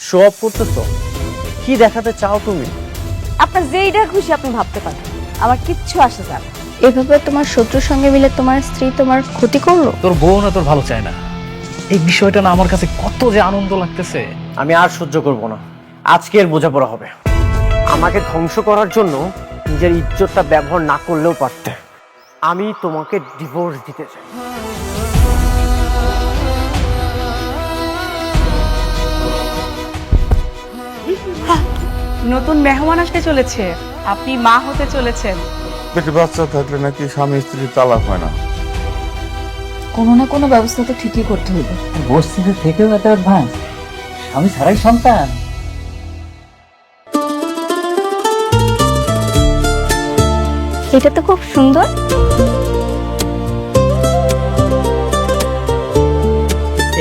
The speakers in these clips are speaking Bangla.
শো অফ করতেছো? কি দেখাতে চাও তুমি? আপনার যেইটা খুশি আপনি ভাবতে পারেন, আমার কিচ্ছু আসে যায় না। এভাবে তোমার শত্রুর সঙ্গে মিলে তোমার স্ত্রী তোমার ক্ষতি করলো? তোর বউ না তোর ভালো চায় না, এই বিষয়টা না আমার কাছে কত যে আনন্দ লাগতেছে। আমি আর সহ্য করব না, আজকে এর বোঝাপড়া হবে। আমাকে ধ্বংস করার জন্য নিজের ইজ্জতটা ব্যবহার না করলেও পারতে। আমি তোমাকে ডিভোর্স দিতে চাই। নতুন মেহমান আসতে চলেছে, আপনি মা হতে চলেছেন। পেটে বাচ্চা থাকলে নাকি স্বামী স্ত্রী তালাক হয় না। কোনো না কোনো ব্যবস্থা তো ঠিকই করতে হইবে। বস্তিতে থেকেও এত অ্যাডভান্স, স্বামী ছাড়াই সন্তান। এটা তো খুব সুন্দর।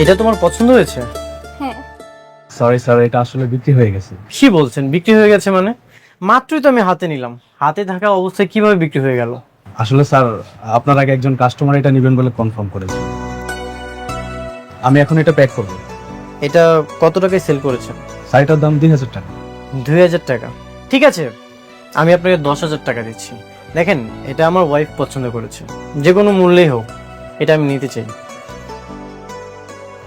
এটা তোমার পছন্দ হয়েছে? সরি স্যার, এটা আসলে বিক্রি হয়ে গেছে। কি বলছেন বিক্রি হয়ে গেছে মানে? মাত্রই তো আমি হাতে নিলাম। হাতে থাকা অবস্থায় কিভাবে বিক্রি হয়ে গেল? আসলে স্যার, আপনার আগে একজন কাস্টমার এটা নেবেন বলে কনফার্ম করেছে। আমি এখন এটা প্যাক করব। এটা কত টাকায় সেল করেছেন? শাড়িটার দাম 2000 টাকা। 2000 টাকা? ঠিক আছে, আমি আপনাকে 10,000 টাকা দিচ্ছি। দেখেন, এটা আমার ওয়াইফ পছন্দ করেছে, যে কোনো মূল্যেই হোক এটা আমি নিতে চাই।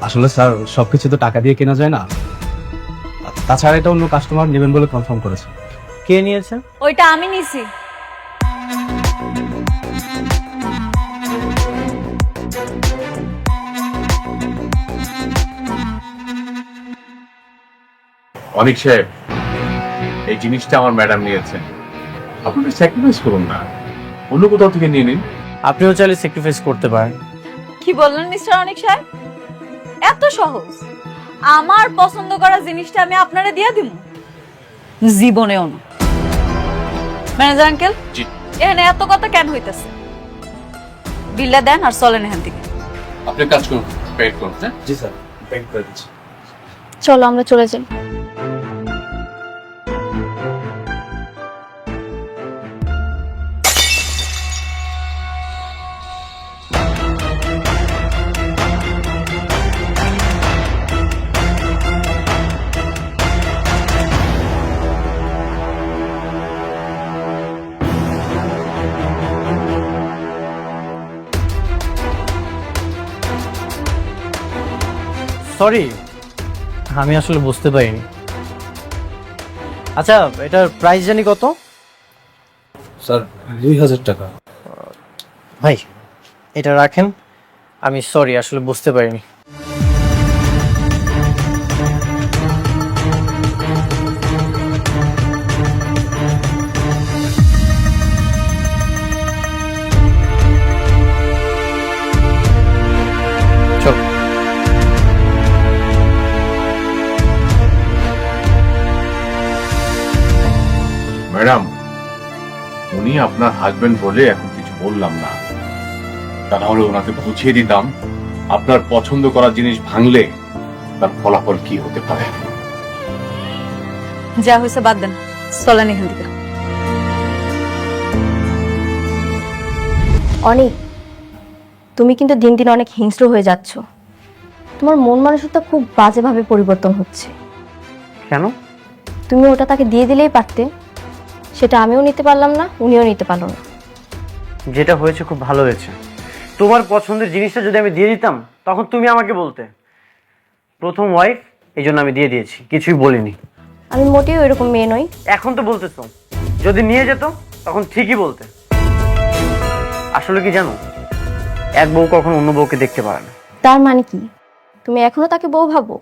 আসলে স্যার, সবকিছু তো টাকা দিয়ে কেনা যায় না। তাছাড়া এটা অন্য কাস্টমার নেবেন বলে কনফার্ম করেছে। কে নিয়েছে? ওইটা আমি নিছি। অনিক সাহেব, এই জিনিসটা আমার ম্যাডাম নিয়েছেন, আপনি স্যাক্রিফাইস করুন না, অন্য কোথাও থেকে নিয়ে নিন। আপনিও চাইলে স্যাক্রিফাইস করতে পারেন। কি বললেন মিস্টার অনিক সাহেব? এত সহজ? আমার পছন্দ করা জিনিসটা আমি আপনারে দিয়ে দিব? জীবনেও না। ম্যানেজার আঙ্কেল, জি। এখানে এত কথা কেন হইতেছে? বিলটা দেন আর চলেন এখান থেকে। আপনি কাজ করুন, পেড করুন। হ্যাঁ, জি স্যার, প্যাক করে দিচ্ছি। চলো আমরা চলে যাই। সরি, আমি আসলে বুঝতে পারিনি। আচ্ছা, এটার প্রাইস জানি কত? স্যার 2000 টাকা। ভাই, এটা রাখেন। আমি সরি, আসলে বুঝতে পারিনি। চল। ম্যাডাম, উনি আপনার হাজবেন্ড বলে এখন কিছু বললাম না, তা নাহলে ওনাকে বুঝিয়ে দিতাম আপনার পছন্দ করা জিনিস ভাঙলে তার ফলাফল কি হতে পারে। যা হয়েছে বাদ দেন, চলেন এখান থেকে। অনেক, তুমি কিন্তু দিন দিন অনেক হিংস্র হয়ে যাচ্ছ। তোমার মন মানসিকতা খুব বাজেভাবে পরিবর্তন হচ্ছে। কেন? তুমি ওটা তাকে দিয়ে দিলেই পারতে, সেটা আমিও নিতে পারলাম না, উনিও নিতে পারলো না। যেটা হয়েছে খুব ভালো হয়েছে। তোমার পছন্দের জিনিসটা যদি আমি দিয়ে দিতাম, তখন তুমি আমাকে বলতে প্রথম ওয়াইফ, এই জন্য আমি দিয়ে দিয়েছি, কিছুই বলিনি। আমি মোটেও এরকম মেয়ে নই। এখন তো বলতেছো, যদি নিয়ে যেত তখন ঠিকই বলতে। আসলে কি জানো, এক বউ কখনো অন্য বউকে দেখতে পারে না। তার মানে কি তুমি এখনো তাকে বউ ভাবো?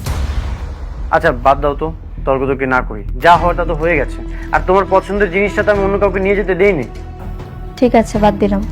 আচ্ছা বাদ দাও তো, তর্কতর্কি না করি। যা হওয়ার তা তো হয়ে গেছে। আর তোমার পছন্দের জিনিসটা তো আমি অন্য কাউকে নিয়ে যেতে দেইনি। ঠিক আছে, বাদ দিলাম।